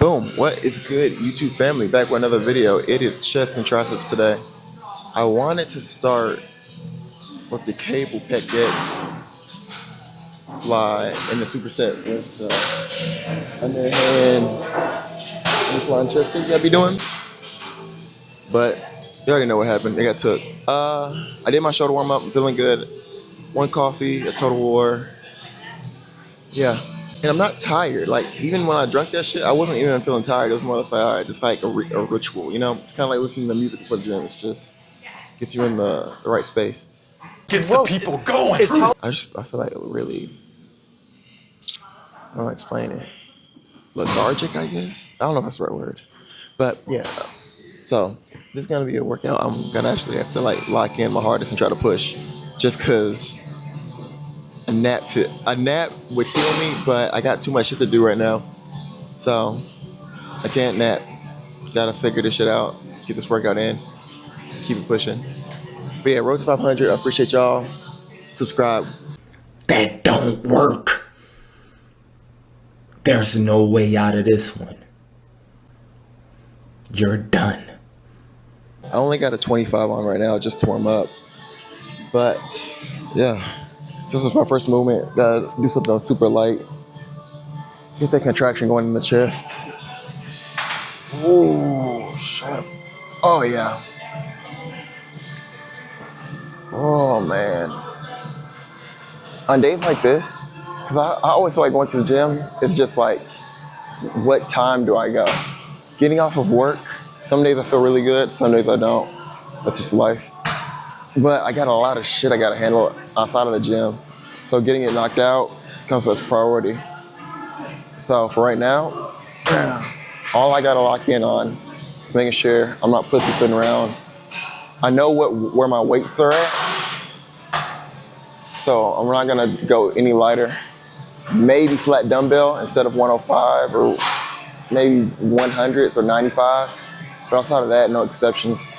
Boom, what is good, YouTube family? Back with another video. It is chest and triceps today. I wanted to start with the cable pec deck fly in the superset with the underhand incline chest thing I'll be doing. But you already know what happened. It got took. I did my shoulder warm up. I'm feeling good. One coffee, a total war. Yeah. And I'm not tired. Like, even when I drank that shit, I wasn't even feeling tired. It was more or less like, all right, it's like a ritual, you know? It's kind of like listening to music before the gym. It's just gets you in the right space. Gets the people going. I feel like really, I don't know how to explain it. Lethargic, I guess. I don't know if that's the right word. But, yeah. So, this is going to be a workout. I'm going to actually have to, like, lock in my hardest and try to push. Just because a nap would heal me, but I got too much shit to do right now. So I can't nap. Gotta figure this shit out. Get this workout in. Keep it pushing. But yeah, road to 500. I appreciate y'all. Subscribe. That don't work. There's no way out of this one. You're done. I only got a 25 on right now just to warm up. But yeah, since it's my first movement, gotta do something super light. Get that contraction going in the chest. Oh, shit. Oh, yeah. Oh, man. On days like this, because I always feel like going to the gym is just like, what time do I go? Getting off of work, some days I feel really good, some days I don't. That's just life. But I got a lot of shit I gotta handle outside of the gym. So getting it knocked out comes as priority. So for right now, all I gotta lock in on is making sure I'm not pussyfooting around. I know where my weights are at, so I'm not gonna go any lighter. Maybe flat dumbbell instead of 105, or maybe 100s or 95. But outside of that, no exceptions.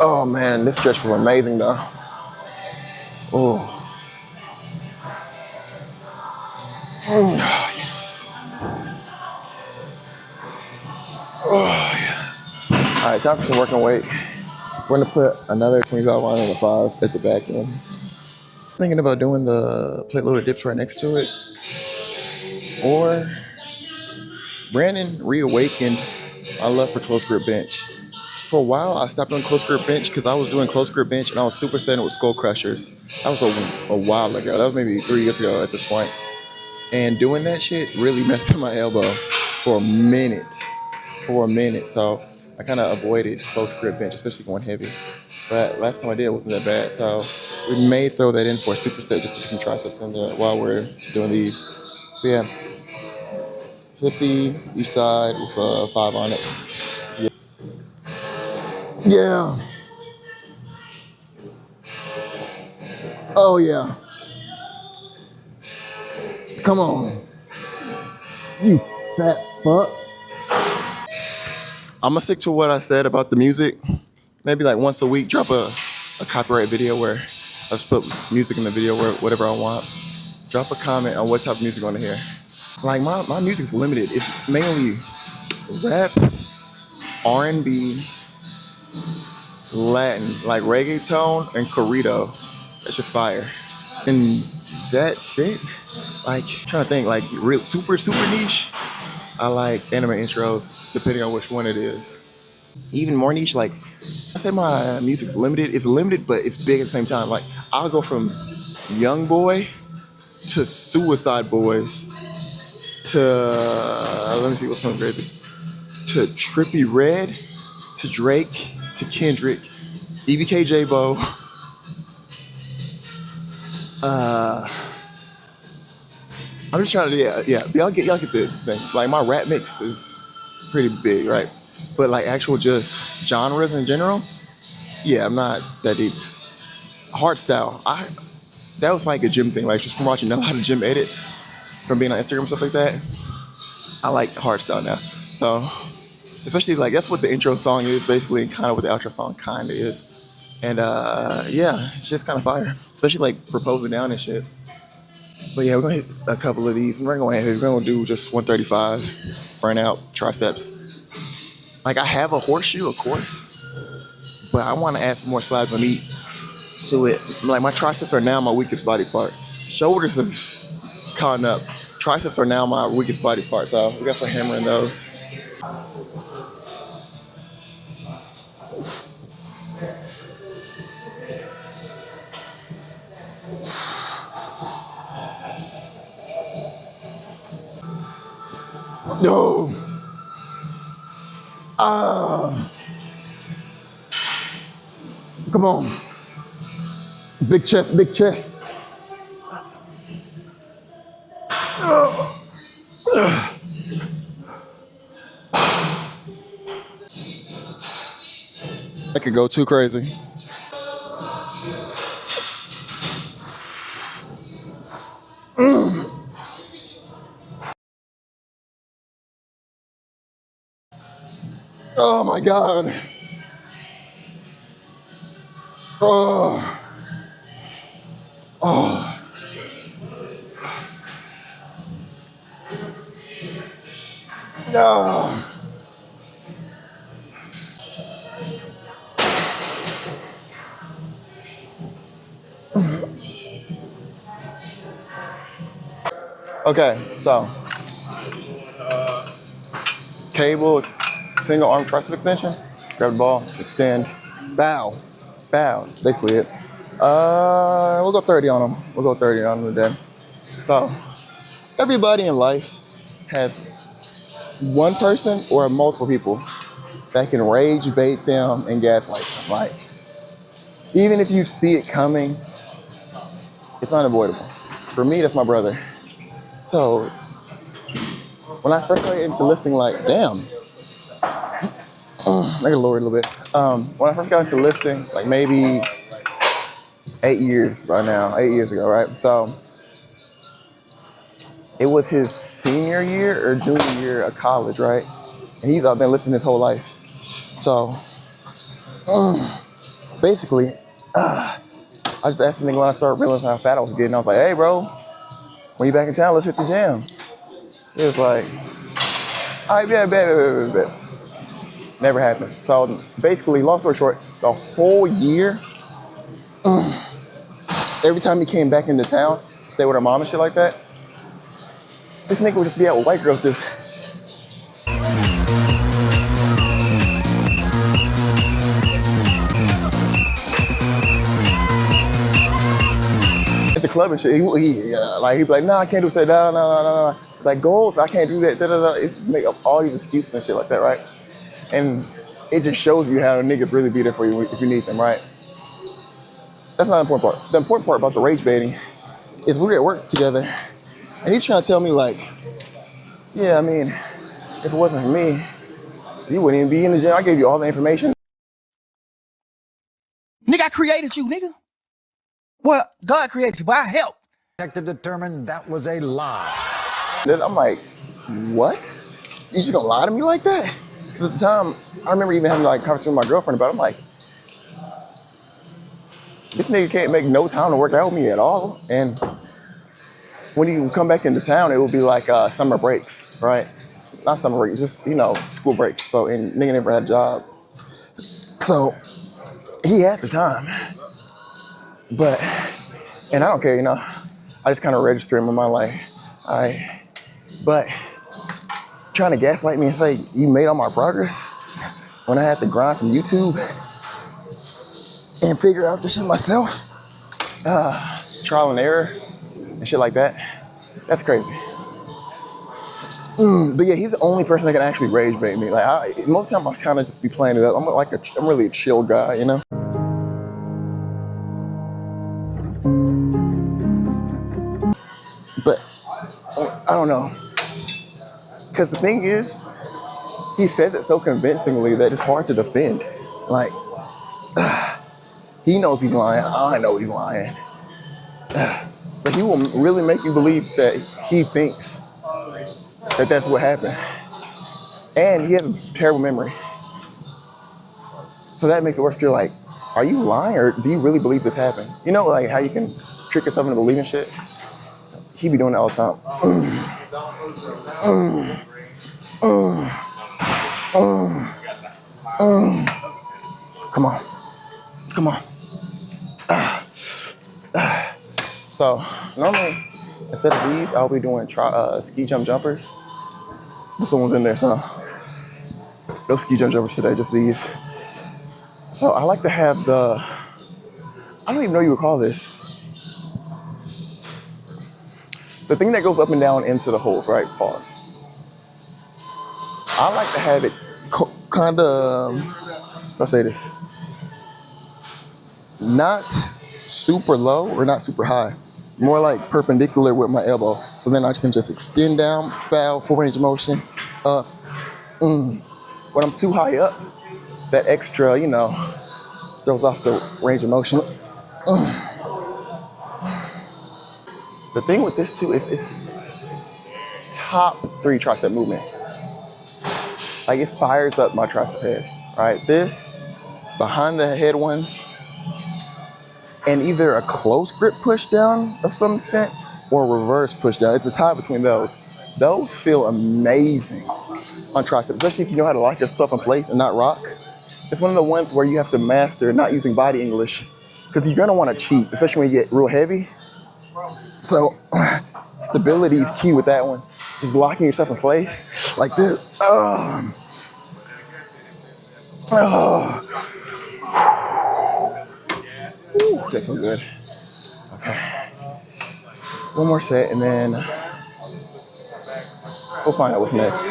Oh man, this stretch was amazing though. Oh. Oh yeah. All right, time for some working weight. We're gonna put another 25 on and a 5 at the back end. Thinking about doing the plate loaded dips right next to it. Or Brandon reawakened my love for close grip bench. For a while, I stopped doing close grip bench because I was doing close grip bench and I was supersetting with skull crushers. That was a while ago. That was maybe 3 years ago at this point. And doing that shit really messed up my elbow for a minute. So I kind of avoided close grip bench, especially going heavy. But last time I did, it wasn't that bad. So we may throw that in for a superset just to get some triceps in there while we're doing these. But yeah, 50 each side with a 5 on it. Yeah. Oh yeah. Come on. You fat fuck. I'm gonna stick to what I said about the music. Maybe like once a week, drop a copyright video where I just put music in the video where whatever I want. Drop a comment on what type of music you want to hear. Like my music's limited. It's mainly rap, R&B, Latin, like reggaeton and corrido. That's just fire. And that's it. Like, trying to think, like real super niche. I like anime intros, depending on which one it is. Even more niche, like I say my music's limited. It's limited, but it's big at the same time. Like I'll go from Young Boy to Suicide Boys to let me see what's something crazy. To Trippie Redd, to Drake, to Kendrick, EBK J-Bo. I'm just trying to, yeah. Y'all get the thing. Like my rap mix is pretty big, right? But like actual just genres in general, yeah, I'm not that deep. Hardstyle, that was like a gym thing. Like just from watching a lot of gym edits, from being on Instagram and stuff like that, I like hardstyle now. So especially like that's what the intro song is basically, and kind of what the outro song kind of is. And yeah, it's just kind of fire, especially like for posing down and shit. But yeah, we're gonna hit a couple of these. We're gonna do just 135 burn out triceps. Like I have a horseshoe, of course, but I want to add some more slabs of meat to it. Like my triceps are now my weakest body part. Shoulders have caught up. Triceps are now my weakest body part, so we got to start hammering those. No. Come on. Big chest, big chest. That could go too crazy. Oh my God. Oh. Oh. No. Okay, so cable, single arm tricep extension, grab the ball, extend, bow, bow, basically it. We'll go 30 on them. We'll go 30 on them today. So everybody in life has one person or multiple people that can rage bait them and gaslight them. Like, even if you see it coming, it's unavoidable. For me, that's my brother. So when I first got into lifting, like, damn, I gotta lower it a little bit. When I first got into lifting, like maybe 8 years right now, 8 years ago, right? So it was his senior year or junior year of college, right? And he's been lifting his whole life. So basically, I just asked the nigga when I started realizing how fat I was getting. I was like, hey, bro, when you back in town, let's hit the gym. He was like, all right, bet. Never happened. So basically, long story short, the whole year, every time he came back into town, stay with her mom and shit like that, this nigga would just be out with white girls just. At the club and shit, he'd be like, nah, I can't do that, no. It's like, goals, I can't do that, It just make up all these excuses and shit like that, right? And it just shows you how niggas really be there for you if you need them, right? That's not the important part. The important part about the rage baiting is we're at work together, and he's trying to tell me like, yeah, I mean, if it wasn't for me, you wouldn't even be in the gym. I gave you all the information. Nigga, I created you, nigga. Well, God created you, but I helped. Detective determined that was a lie. Then I'm like, what? You just gonna lie to me like that? Because at the time, I remember even having like a conversation with my girlfriend about it. I'm like, this nigga can't make no time to work out with me at all. And when you come back into town, it will be like summer breaks, right? Not summer breaks, just, school breaks. So, and nigga never had a job. So, he had the time. But, and I don't care, I just kind of register him in my life. But trying to gaslight me and say, you made all my progress when I had to grind from YouTube and figure out the shit myself, trial and error and shit like that. That's crazy. But yeah, he's the only person that can actually rage bait me. Like most of the time, I kind of just be playing it up. I'm really a chill guy, But I don't know, because the thing is, he says it so convincingly that it's hard to defend. Like, he knows he's lying. I know he's lying. But he will really make you believe that he thinks that that's what happened. And he has a terrible memory. So that makes it worse. You're like, are you lying or do you really believe this happened? You know, like how you can trick yourself into believing shit? He be doing it all the time. Come on. Come on. So normally, instead of these, I'll be doing ski jump jumpers. But someone's in there, so no ski jump jumpers today, just these. So I like to have I don't even know what you would call this. The thing that goes up and down into the holes, right? Pause. I like to have it kind of, let's say this, not super low or not super high. More like perpendicular with my elbow. So then I can just extend down, bow, full range of motion, up. When I'm too high up, that extra, throws off the range of motion. The thing with this too is it's top 3 tricep movement. Like it fires up my tricep head, right? This, behind the head ones, and either a close grip push down of some extent or a reverse push down. It's a tie between those. Those feel amazing on triceps, especially if you know how to lock yourself in place and not rock. It's one of the ones where you have to master not using body English because you're gonna wanna cheat, especially when you get real heavy. So stability is key with that one. Just locking yourself in place like this. Ooh, that feels good. Okay. One more set and then we'll find out what's next.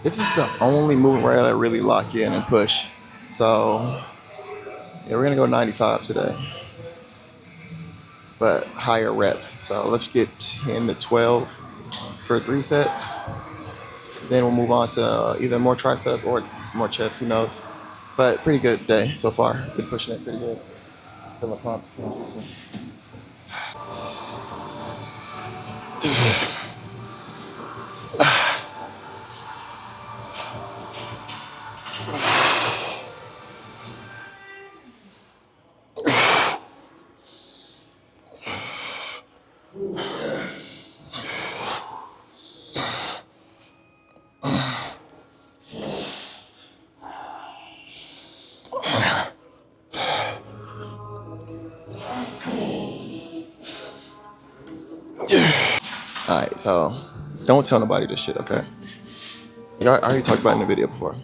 This is the only movement where I really lock in and push. So yeah, we're gonna go 95 today, but higher reps. So let's get 10 to 12 for 3 sets. Then we'll move on to either more tricep or more chest, who knows. But pretty good day so far. Been pushing it pretty good. Feeling pumped, feeling juicy. Alright, so don't tell nobody this shit, okay? I already talked about it in the video before.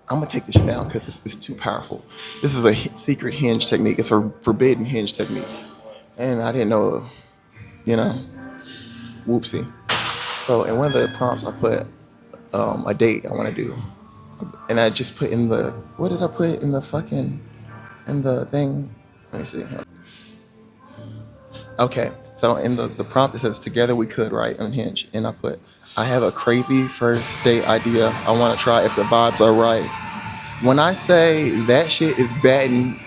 I'm gonna take this shit down because it's too powerful. This is a secret hinge technique. It's a forbidden hinge technique. And I didn't know, whoopsie. So in one of the prompts, I put a date I want to do. And I just put in what did I put in the thing? Let me see. Okay, so in the prompt it says, together we could, right, on Hinge. And I have a crazy first date idea. I want to try if the vibes are right. When I say that shit is batting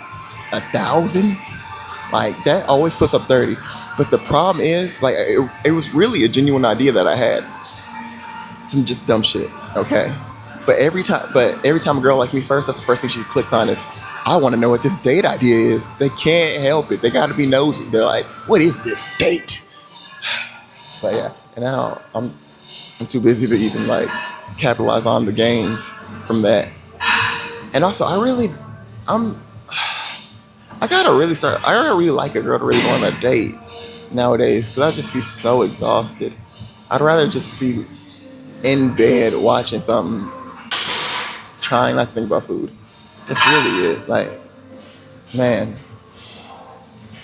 1,000, like that always puts up 30. But the problem is, like, it was really a genuine idea that I had. Some just dumb shit, okay? But every time a girl likes me first, that's the first thing she clicks on is, I want to know what this date idea is. They can't help it. They got to be nosy. They're like, what is this date? But yeah, and now I'm too busy to even like capitalize on the gains from that. And also, I gotta really like a girl to really go on a date nowadays because I'd just be so exhausted. I'd rather just be in bed watching something, trying not to think about food. That's really it. Like, man.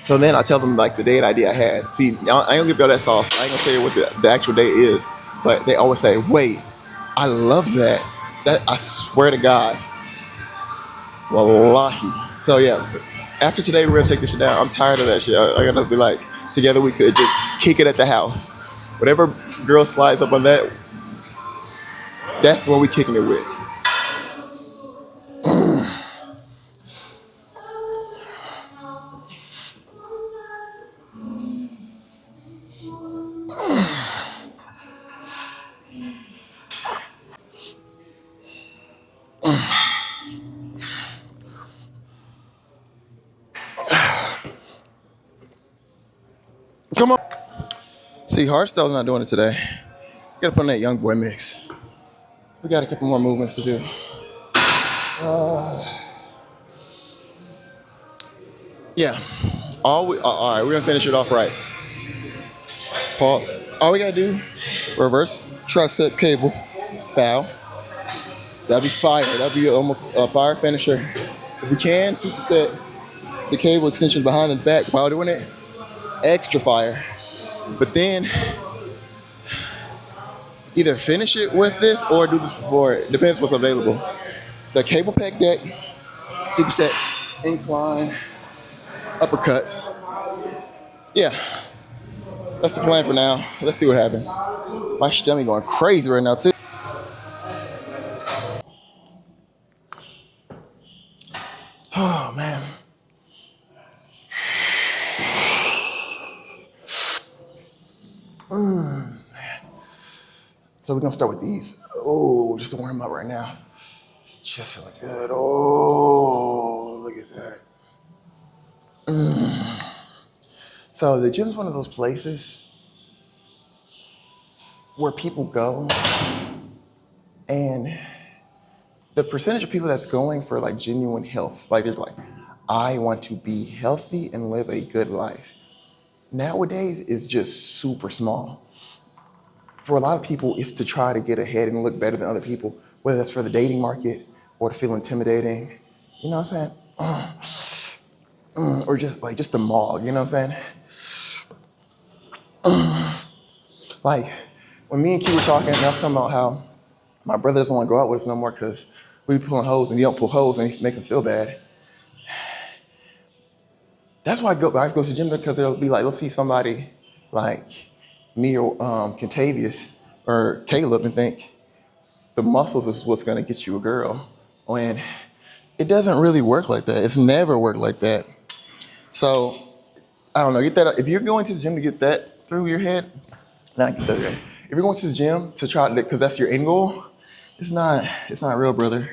So then I tell them like the date idea I had. See, I ain't gonna give y'all that sauce. I ain't gonna tell you what the actual date is. But they always say, wait, I love that. That I swear to God. Wallahi. So yeah, after today we're gonna take this shit down. I'm tired of that shit. I gotta be like, together we could just kick it at the house. Whatever girl slides up on that, that's the one we kicking it with. See, Hardstyle's not doing it today. Gotta put in that young boy mix. We got a couple more movements to do. Yeah. All right, we're gonna finish it off right. Pause. All we gotta do, reverse tricep cable, bow. That'd be fire. That'd be almost a fire finisher. If we can, superset the cable extension behind the back while doing it, extra fire. But then either finish it with this or do this before it. Depends what's available. The cable pack deck, superset, incline, uppercuts. Yeah, that's the plan for now. Let's see what happens. My stomach going crazy right now too. Oh man. So we're gonna start with these. Oh, just to warm up right now. Chest feeling good. Oh, look at that. So the gym is one of those places where people go, and the percentage of people that's going for like genuine health, like they're like, I want to be healthy and live a good life, nowadays is just super small. For a lot of people, it's to try to get ahead and look better than other people, whether that's for the dating market or to feel intimidating, you know what I'm saying? Or just the mall, you know what I'm saying? Like, when me and Q were talking, and I was talking about how my brother doesn't want to go out with us no more because we be pulling hoes and you don't pull hoes and it makes him feel bad. That's why guys go to the gym, because they'll be like, they'll see somebody like me or Contavious or Caleb and think the muscles is what's gonna get you a girl. When it doesn't really work like that. It's never worked like that. So, I don't know, get that. If you're going to the gym to get that through your head, not get that through your head. If you're going to the gym to try to, because that's your end goal, it's not real, brother.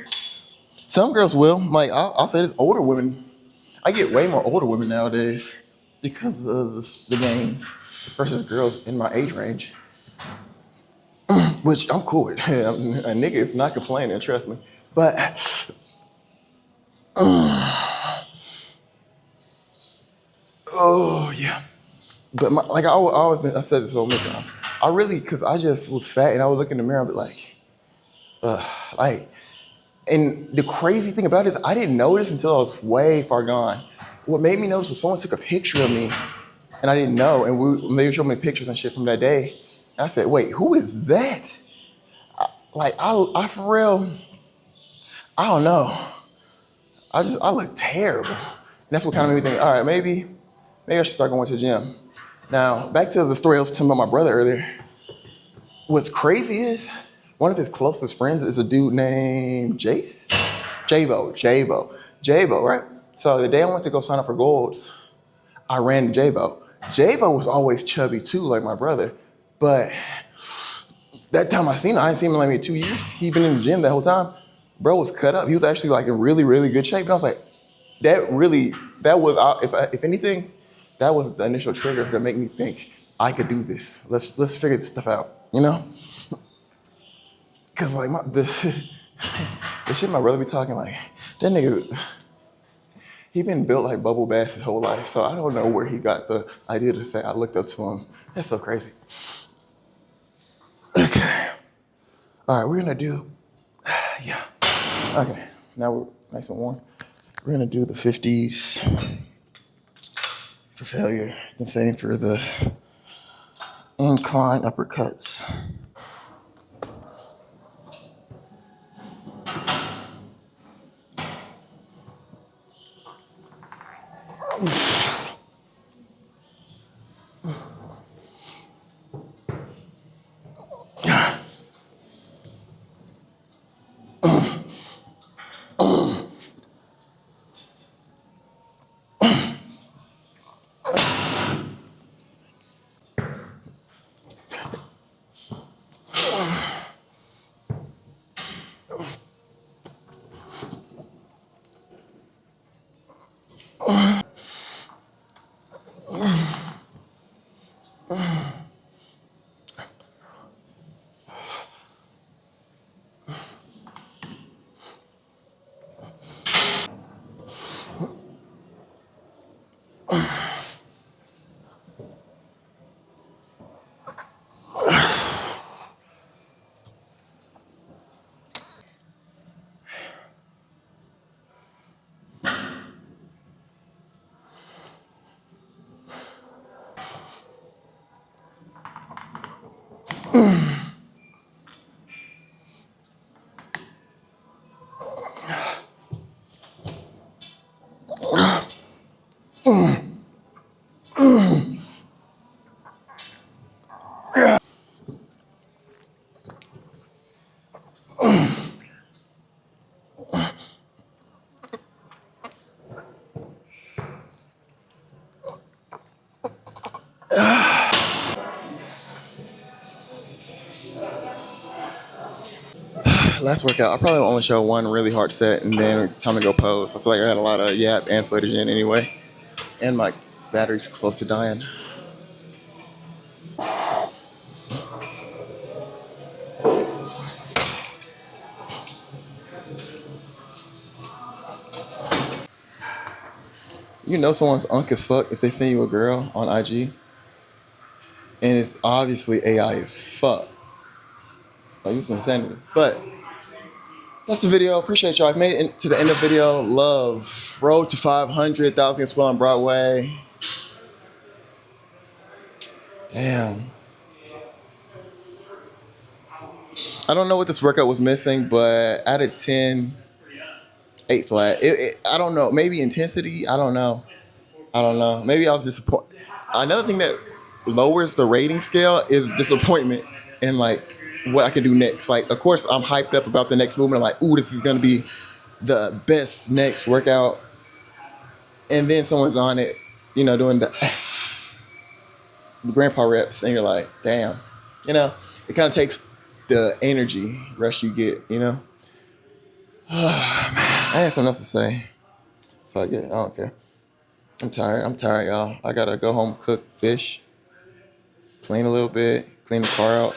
Some girls will. Like, I'll say this, older women, I get way more older women nowadays because of the games versus girls in my age range, which I'm cool with. A nigga is not complaining, trust me. But, oh, yeah. But like I said this so many times. I really, because I just was fat and I would look in the mirror and be like, and the crazy thing about it is I didn't notice until I was way far gone. What made me notice was someone took a picture of me and I didn't know, and they were showing me pictures and shit from that day. And I said, wait, who is that? I for real, I don't know. I look terrible. And that's what kind of made me think, all right, maybe I should start going to the gym. Now, back to the story I was telling about my brother earlier. What's crazy is one of his closest friends is a dude named Jace? Javo, right? So the day I went to go sign up for Golds, I ran into Javo. Javo was always chubby too, like my brother. But that time I didn't see him in like maybe 2 years. He'd been in the gym that whole time. Bro was cut up. He was actually like in really, really good shape. And I was like, that was, if anything, that was the initial trigger to make me think I could do this. Let's figure this stuff out, you know? Cause like the shit my brother be talking, like, that nigga, he been built like Bubble Bass his whole life. So I don't know where he got the idea to say I looked up to him. That's so crazy. Okay. All right, we're gonna do, yeah. Okay, now we're nice and warm. We're gonna do the 50s for failure, the same for the incline uppercuts. Last workout, I probably will only show one really hard set and then time to go pose. I feel like I had a lot of yap and footage in anyway. And my battery's close to dying. You know someone's unk as fuck if they send you a girl on IG and it's obviously AI as fuck. Like, this is insanity. But that's the video. Appreciate y'all. I've made it to the end of the video. Love. Road to 500,000 as well on Broadway. Damn. I don't know what this workout was missing, but out of 10, 8 flat. I don't know. Maybe intensity. I don't know. Maybe I was disappointed. Another thing that lowers the rating scale is disappointment in like what I can do next. Like, of course, I'm hyped up about the next movement. I'm like, ooh, this is gonna be the best next workout. And then someone's on it, doing the grandpa reps, and you're like, damn. It kind of takes the energy rush you get. I had something else to say. Fuck it, I don't care. I'm tired, y'all. I gotta go home, cook fish, clean a little bit, clean the car out.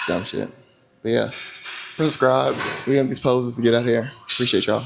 Dumb shit. But yeah, subscribe. We got these poses to get out here. Appreciate y'all.